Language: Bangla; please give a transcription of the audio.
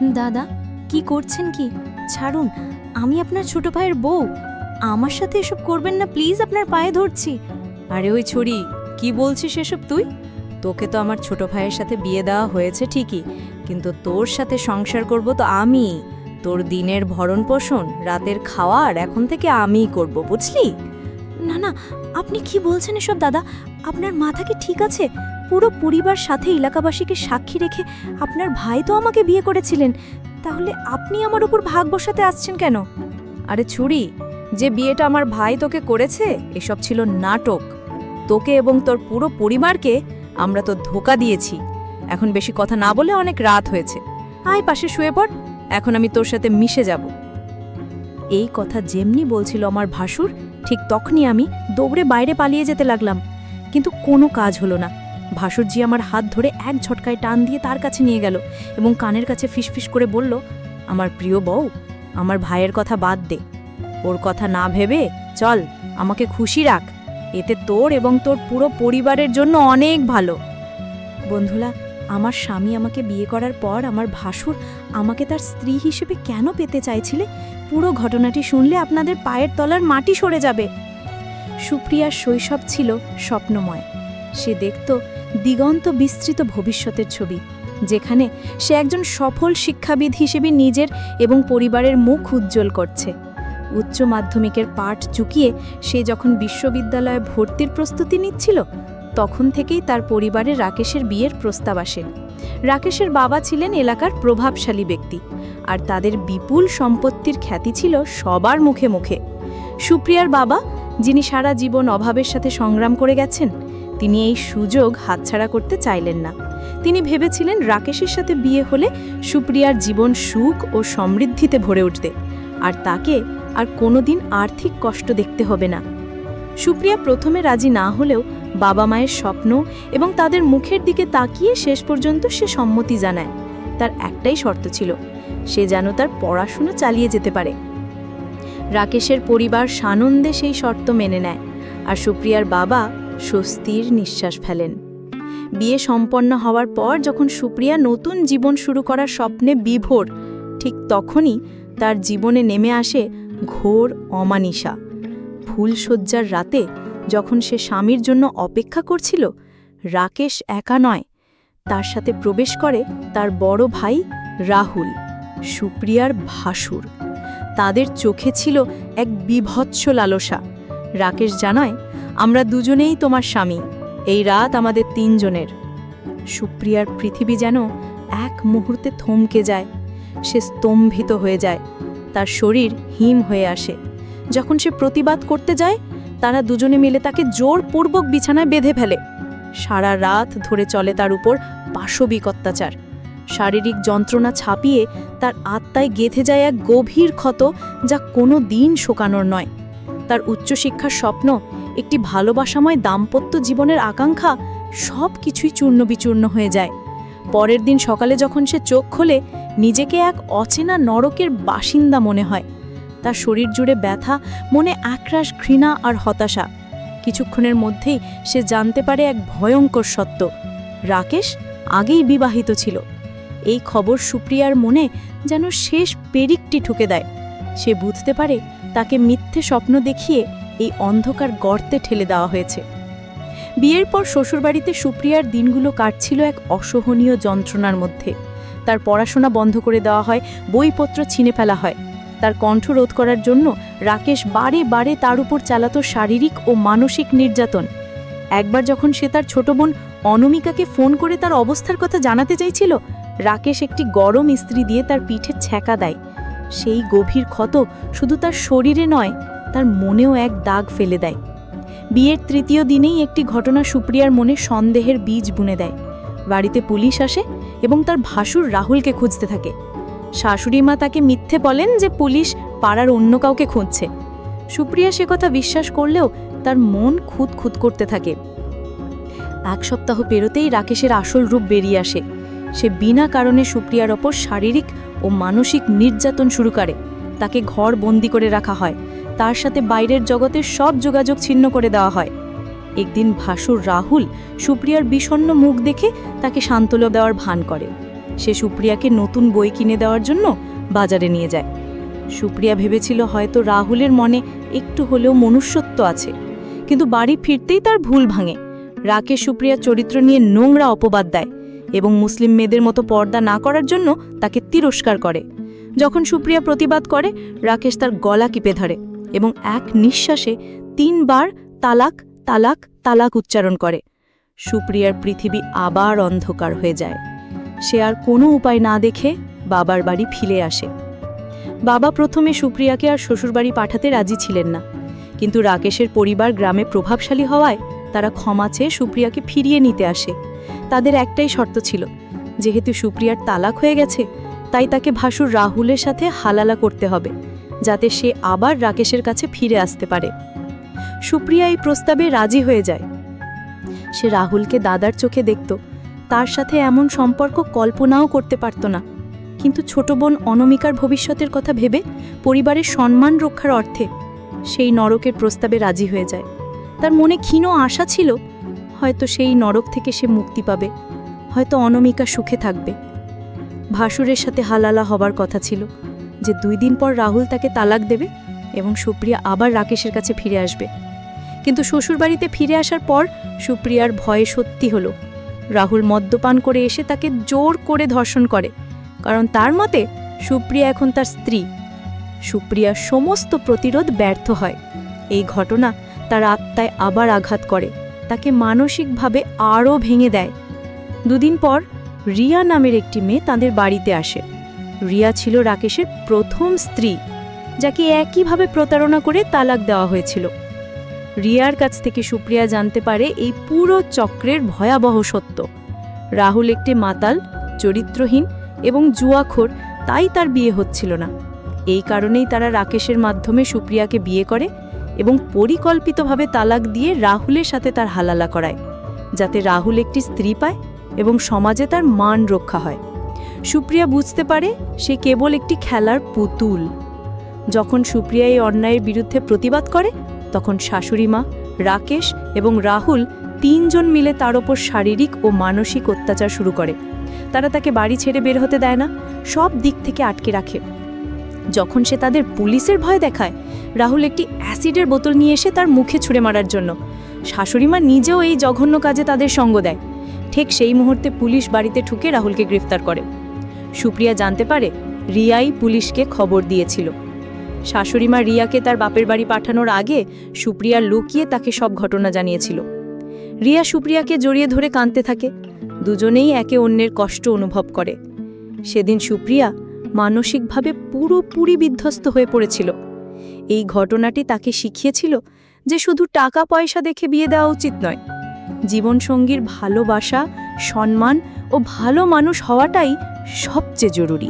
দাদা, কি করছেন কি? ছাড়ুন, আমি আপনার ছোট ভাইয়ের বউ। আমার সাথে এসব করবেন না প্লিজ, আপনার পায়ে ধরছি। আরে ওই ছড়ি, কি বলছিস এসব তুই? তোকে তো আমার ছোট ভাইয়ের সাথে বিয়ে দেওয়া হয়েছে ঠিকই, কিন্তু তোর সাথে সংসার করব তো আমি। তোর দিনের ভরণ পোষণ, রাতের খাওয়ার এখন থেকে আমিই করব, বুঝলি? না না, আপনি কি বলছেন এসব দাদা? আপনার মাথা কি ঠিক আছে? পুরো পরিবার সাথে এলাকাবাসীকে সাক্ষী রেখে আপনার ভাই তো আমাকে বিয়ে করেছিলেন, তাহলে আপনি আমার উপর ভাগ বসাতে আসছেন কেন? আরে ছুরি, যে বিয়েটা আমার ভাই তোকে করেছে এসব ছিল নাটক। তোকে এবং তোর পুরো পরিবারকে আমরা তো ধোঁকা দিয়েছি। এখন বেশি কথা না বলে অনেক রাত হয়েছে, আয় পাশে শুয়ে পড়, এখন আমি তোর সাথে মিশে যাব। এই কথা যেমনি বলছিল আমার ভাসুর, ঠিক তখনই আমি দৌড়ে বাইরে পালিয়ে যেতে লাগলাম। কিন্তু কোনো কাজ হলো না। ভাসুরজি আমার হাত ধরে এক ঝটকায় টান দিয়ে তার কাছে নিয়ে গেল এবং কানের কাছে ফিসফিস করে বলল, আমার প্রিয় বউ, আমার ভাইয়ের কথা বাদ দে। ওর কথা না ভেবে চল, আমাকে খুশি রাখ, এতে তোর এবং তোর পুরো পরিবারের জন্য অনেক ভালো। বন্ধুরা, আমার স্বামী আমাকে বিয়ে করার পর আমার ভাসুর আমাকে তার স্ত্রী হিসেবে কেন পেতে চাইছিলে, পুরো ঘটনাটি শুনলে আপনাদের পায়ের তলার মাটি সরে যাবে। সুপ্রিয়ার শৈশব ছিল স্বপ্নময়। সে দেখত দিগন্ত বিস্তৃত ভবিষ্যতের ছবি, যেখানে সে একজন সফল শিক্ষাবিদ হিসেবে নিজের এবং পরিবারের মুখ উজ্জ্বল করছে। উচ্চ মাধ্যমিকের পাঠ চুকিয়ে সে যখন বিশ্ববিদ্যালয়ে ভর্তির প্রস্তুতি নিচ্ছিল, তখন থেকেই তার পরিবারে রাকেশের বিয়ের প্রস্তাব আসে। রাকেশের বাবা ছিলেন এলাকার প্রভাবশালী ব্যক্তি, আর তাদের বিপুল সম্পত্তির খ্যাতি ছিল সবার মুখে মুখে। সুপ্রিয়ার বাবা, যিনি সারা জীবন অভাবের সাথে সংগ্রাম করে গেছেন, তিনি এই সুযোগ হাতছাড়া করতে চাইলেন না। তিনি ভেবেছিলেন রাকেশের সাথে বিয়ে হলে সুপ্রিয়ার জীবন সুখ ও সমৃদ্ধিতে ভরে উঠবে, আর তাকে আর কোনোদিন আর্থিক কষ্ট দেখতে হবে না। সুপ্রিয়া প্রথমে রাজি না হলেও বাবা মায়ের স্বপ্ন এবং তাদের মুখের দিকে তাকিয়ে শেষ পর্যন্ত সে সম্মতি জানায়। তার একটাই শর্ত ছিল, সে যেন তার পড়াশুনো চালিয়ে যেতে পারে। রাকেশের পরিবার সানন্দে সেই শর্ত মেনে নেয়, আর সুপ্রিয়ার বাবা স্বস্তির নিঃশ্বাস ফেলেন। বিয়ে সম্পন্ন হওয়ার পর যখন সুপ্রিয়া নতুন জীবন শুরু করার স্বপ্নে বিভোর, ঠিক তখনই তার জীবনে নেমে আসে ঘোর অমানিসা। ফুলশয্যার রাতে যখন সে স্বামীর জন্য অপেক্ষা করছিল, রাকেশ একা নয়, তার সাথে প্রবেশ করে তার বড় ভাই রাহুল, সুপ্রিয়ার ভাসুর। তাদের চোখে ছিল এক বিভৎস লালসা। রাকেশ জানায়, আমরা দুজনেই তোমার স্বামী, এই রাত আমাদের তিনজনের। সুপ্রিয়ার পৃথিবী যেন এক মুহূর্তে থমকে যায়। সে স্তম্ভিত হয়ে যায়, তার শরীর হিম হয়ে আসে। যখন সে প্রতিবাদ করতে যায়, তারা দুজনে মিলে তাকে জোরপূর্বক বিছানায় বেঁধে ফেলে। সারা রাত ধরে চলে তার উপর পাশবিক অত্যাচার। শারীরিক যন্ত্রণা ছাপিয়ে তার আত্মায় গেঁথে যায় এক গভীর ক্ষত, যা কোনো দিন শোকানোর নয়। তার উচ্চশিক্ষার স্বপ্ন, একটি ভালোবাসাময় দাম্পত্য জীবনের আকাঙ্ক্ষা, সব কিছুই চূর্ণবিচূর্ণ হয়ে যায়। পরের দিন সকালে যখন সে চোখ খোলে, নিজেকে এক অচেনা নরকের বাসিন্দা মনে হয়। তার শরীর জুড়ে ব্যথা, মনে একরাশ ঘৃণা আর হতাশা। কিছুক্ষণের মধ্যেই সে জানতে পারে এক ভয়ঙ্কর সত্য, রাকেশ আগেই বিবাহিত ছিল। এই খবর সুপ্রিয়ার মনে যেন শেষ পেরিকটি ঠুকে দেয়। সে বুঝতে পারে তাকে মিথ্যে স্বপ্ন দেখিয়ে এই অন্ধকার গর্তে ঠেলে দেওয়া হয়েছে। বিয়ের পর শ্বশুরবাড়িতে সুপ্রিয়ার দিনগুলো কাটছিল এক অসহনীয় যন্ত্রণার মধ্যে। তার পড়াশোনা বন্ধ করে দেওয়া হয়, বইপত্র ছিনে ফেলা হয়। তার কণ্ঠ রোধ করার জন্য রাকেশ বারে বারে তার উপর চালাতো শারীরিক ও মানসিক নির্যাতন। একবার যখন সে তার ছোট বোন অনমিকাকে ফোন করে তার অবস্থার কথা জানাতে চাইছিল, রাকেশ একটি গরম ইস্ত্রি দিয়ে তার পিঠে ছ্যাঁকা দেয়। সেই গভীর ক্ষত শুধু তার শরীরে নয়, তার মনেও এক দাগ ফেলে দেয়। বিয়ের তৃতীয় দিনেই একটি ঘটনা সুপ্রিয়ার মনে সন্দেহের বীজ বুনে দেয়। বাড়িতে পুলিশ আসে এবং তার ভাসুর রাহুলকে খুঁজতে থাকে। শাশুড়ি মা তাকে মিথ্যে বলেন যে পুলিশ পাড়ার অন্য কাউকে খুঁজছে। সুপ্রিয়া সে কথা বিশ্বাস করলেও তার মন খুঁত খুঁত করতে থাকে। এক সপ্তাহ পেরোতেই রাকেশের আসল রূপ বেরিয়ে আসে। সে বিনা কারণে সুপ্রিয়ার ওপর শারীরিক ও মানসিক নির্যাতন শুরু করে। তাকে ঘর বন্দি করে রাখা হয়, তার সাথে বাইরের জগতের সব যোগাযোগ ছিন্ন করে দেওয়া হয়। একদিন ভাসুর রাহুল সুপ্রিয়ার বিষণ্ণ মুখ দেখে তাকে সান্ত্বনা দেওয়ার ভান করে। সে সুপ্রিয়াকে নতুন বই কিনে দেওয়ার জন্য বাজারে নিয়ে যায়। সুপ্রিয়া ভেবেছিল হয়তো রাহুলের মনে একটু হলেও মনুষ্যত্ব আছে, কিন্তু বাড়ি ফিরতেই তার ভুল ভাঙে। রাকেশ সুপ্রিয়ার চরিত্র নিয়ে নোংরা অপবাদ দেয় এবং মুসলিম মেয়েদের মতো পর্দা না করার জন্য তাকে তিরস্কার করে। যখন সুপ্রিয়া প্রতিবাদ করে, রাকেশ তার গলা টিপে ধরে এবং এক নিঃশ্বাসে 3 বার তালাক তালাক তালাক উচ্চারণ করে। সুপ্রিয়ার পৃথিবী আবার অন্ধকার হয়ে যায়। সে আর কোনো উপায় না দেখে বাবার বাড়ি ফিরে আসে। বাবা প্রথমে সুপ্রিয়াকে আর শ্বশুরবাড়ি পাঠাতে রাজি ছিলেন না, কিন্তু রাকেশের পরিবার গ্রামে প্রভাবশালী হওয়ায় তারা ক্ষমা চেয়ে সুপ্রিয়াকে ফিরিয়ে নিতে আসে। তাদের একটাই শর্ত ছিল, যেহেতু সুপ্রিয়ার তালাক হয়ে গেছে তাই তাকে ভাসুর রাহুলের সাথে হালালা করতে হবে, যাতে সে আবার রাকেশের কাছে ফিরে আসতে পারে। সুপ্রিয়া এই প্রস্তাবে রাজি হয়ে যায়। সে রাহুলকে দাদার চোখে দেখত, তার সাথে এমন সম্পর্ক কল্পনাও করতে পারত না। কিন্তু ছোট বোন অনমিকার ভবিষ্যতের কথা ভেবে পরিবারের সম্মান রক্ষার অর্থে সেই নরকের প্রস্তাবে রাজি হয়ে যায়। তার মনে ক্ষীণ আশা ছিল, হয়তো সেই নরক থেকে সে মুক্তি পাবে, হয়তো অনমিকা সুখে থাকবে। ভাসুরের সাথে হালালা হবার কথা ছিল যে 2 দিন পর রাহুল তাকে তালাক দেবে এবং সুপ্রিয়া আবার রাকেশের কাছে ফিরে আসবে। কিন্তু শ্বশুরবাড়িতে ফিরে আসার পর সুপ্রিয়ার ভয়ে সত্যি হলো। রাহুল মদ্যপান করে এসে তাকে জোর করে ধর্ষণ করে, কারণ তার মতে সুপ্রিয়া এখন তার স্ত্রী। সুপ্রিয়ার সমস্ত প্রতিরোধ ব্যর্থ হয়। এই ঘটনা তার আত্মায় আবার আঘাত করে, তাকে মানসিকভাবে আরও ভেঙে দেয়। 2 দিন পর রিয়া নামের একটি মেয়ে তাদের বাড়িতে আসে। রিয়া ছিল রাকেশের প্রথম স্ত্রী, যাকে একইভাবে প্রতারণা করে তালাক দেওয়া হয়েছিল। রিয়ার কাছ থেকে সুপ্রিয়া জানতে পারে এই পুরো চক্রের ভয়াবহ সত্য। রাহুল একটি মাতাল, চরিত্রহীন এবং জুয়াখোর, তাই তার বিয়ে হচ্ছিল না। এই কারণেই তারা রাকেশের মাধ্যমে সুপ্রিয়াকে বিয়ে করে এবং পরিকল্পিতভাবে তালাক দিয়ে রাহুলের সাথে তার হালালা করায়, যাতে রাহুল একটি স্ত্রী পায় এবং সমাজে তার মান রক্ষা হয়। সুপ্রিয়া বুঝতে পারে সে কেবল একটি খেলার পুতুল। যখন সুপ্রিয়া এই অন্যায়ের বিরুদ্ধে প্রতিবাদ করে, তখন শাশুড়িমা, রাকেশ এবং রাহুল 3 জন মিলে তার ওপর শারীরিক ও মানসিক অত্যাচার শুরু করে। তারা তাকে বাড়ি ছেড়ে বের হতে দেয় না, সব দিক থেকে আটকে রাখে। যখন সে তাদের পুলিশের ভয় দেখায়, রাহুল একটি অ্যাসিডের বোতল নিয়ে এসে তার মুখে ছুঁড়ে মারার জন্য। শাশুড়িমা নিজেও এই জঘন্য কাজে তাদের সঙ্গ দেয়। ঠিক সেই মুহূর্তে পুলিশ বাড়িতে ঢুকে রাহুলকে গ্রেফতার করে। সুপ্রিয়া জানতে পারে রিয়াই পুলিশকে খবর দিয়েছিল। শাশুড়িমা রিয়াকে তার বাপের বাড়ি পাঠানোর আগে সুপ্রিয়া লুকিয়ে তাকে সব ঘটনা জানিয়েছিল। রিয়া সুপ্রিয়াকে জড়িয়ে ধরে কাঁদতে থাকে। দুজনেই একে অন্যের কষ্ট অনুভব করে। সেদিন সুপ্রিয়া মানসিকভাবে পুরোপুরি বিধ্বস্ত হয়ে পড়েছিল। এই ঘটনাটি তাকে শিখিয়েছিল যে শুধু টাকা পয়সা দেখে বিয়ে দেওয়া উচিত নয়। জীবনসঙ্গীর ভালোবাসা, সম্মান ও ভালো মানুষ হওয়াটাই সবচেয়ে জরুরি।